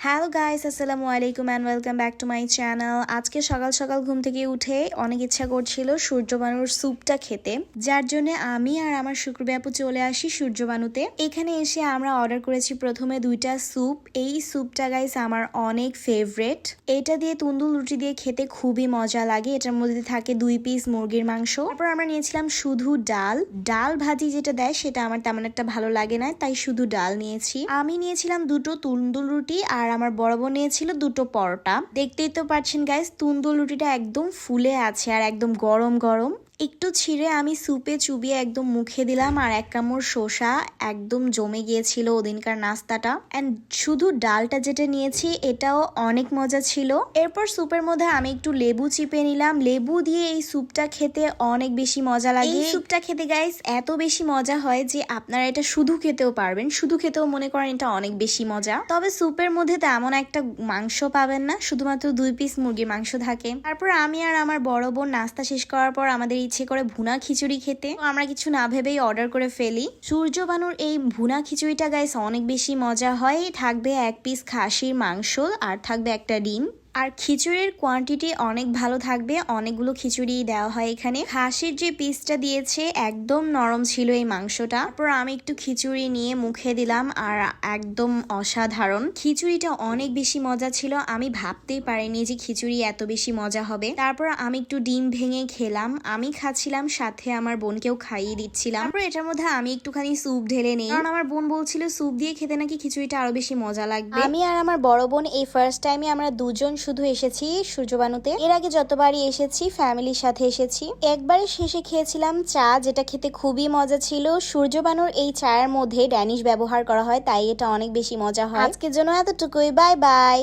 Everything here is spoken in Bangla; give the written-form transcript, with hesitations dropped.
হ্যালো গাইস, আসসালামু আলাইকুম and welcome back to my channel. আজকে সকাল সকাল ঘুম থেকে উঠে অনেক ইচ্ছা করছিল সূর্যবানুর স্যুপটা খেতে, যার জন্য আমি আর আমার শুক্রবে আপু চলে আসি সূর্যবানুতে। এখানে এসে আমরা অর্ডার করেছি প্রথমে 2টা স্যুপ। এই স্যুপটা গাইস আমার অনেক ফেভারেট। এটা দিয়ে তুন্দুল রুটি দিয়ে খেতে খুবই মজা লাগে। এটার মধ্যে থাকে 2 পিস মুরগির মাংস। তারপর আমরা নিয়েছিলাম শুধু ডাল ভাজি যেটা দেয় সেটা আমার তেমন একটা ভালো লাগে না, তাই শুধু ডাল নিয়েছি। আমি নিয়েছিলাম 2টো তুন্দুল রুটি আর আমার বড় বোন নিয়েছিল 2টো পরোটা। দেখতেই তো পাচ্ছেন গাইস, তুন্দুল রুটিটা একদম ফুলে আছে আর একদম গরম গরম। একটু ছিঁড়ে আমি স্যুপে চুবিয়ে একদম মুখে দিলাম, আর 1 কামড় শসা। একদম জমে গিয়েছিল ওদিনকার নাস্তাটা। এন্ড শুধু ডালটা যেটা নিয়েছি এটাও অনেক মজা ছিল। এরপর স্যুপের মধ্যে আমি একটু লেবু চিপে নিলাম। লেবু দিয়ে এই স্যুপটা খেতে অনেক বেশি মজা লাগে। এই স্যুপটা খেতে গাইস এত বেশি মজা হয় যে আপনারা এটা শুধু খেতেও পারবেন, শুধু খেতেও মনে করেন এটা অনেক বেশি মজা। তবে স্যুপের মধ্যে তেমন একটা মাংস পাবেন না, শুধুমাত্র 2 পিস মুরগির মাংস থাকে। তারপর আমি আর আমার বড় বোন নাস্তা শেষ করার পর আমাদের ইচ্ছে করে ভুনা খিচুড়ি খেতে। আমরা কিছু না ভেবেই অর্ডার করে ফেলি। সূর্যবানুর এই ভুনা খিচুড়িটা গাইস অনেক বেশি মজা হয়। থাকবে 1 পিস খাসির মাংস আর থাকবে একটা ডিম। আর খিচুড়ির কোয়ান্টিটি অনেক ভালো থাকবে, অনেকগুলো খিচুড়ি দেওয়া হয় এখানে। খাসির যে পিসটা দিয়েছে একদম নরম ছিল এই মাংসটা। তারপর আমি একটু খিচুড়ি নিয়ে মুখে দিলাম আর একদম অসাধারণ। খিচুড়িটা অনেক বেশি মজা ছিল, আমি ভাবতেই পারিনি যে খিচুড়ি এত বেশি মজা হবে। তারপর আমি একটু ডিম ভেঙে খেলাম, আমি খাচ্ছিলাম সাথে আমার বোনকেও খাইয়ে দিচ্ছিলাম। তারপর এটার মধ্যে আমি একটুখানি স্যুপ ঢেলে নেই, কারণ আমার বোন বলছিল স্যুপ দিয়ে খেতে নাকি খিচুড়িটা আরো বেশি মজা লাগবে। আমি আর আমার বড় বোন এই ফার্স্ট টাইমে আমরা দুজন শুধু এসেছি সূর্যবানুতে। এর আগে যতবারই এসেছি ফ্যামিলির সাথে এসেছি। একবারে শেষে খেয়েছিলাম চা, যেটা খেতে খুবই মজা ছিল। সূর্যবানুর এই চায়ের মধ্যে ড্যানিশ ব্যবহার করা হয়, তাই এটা অনেক বেশি মজা হয়। আজকের জন্য এতটুকুই, বাই বাই।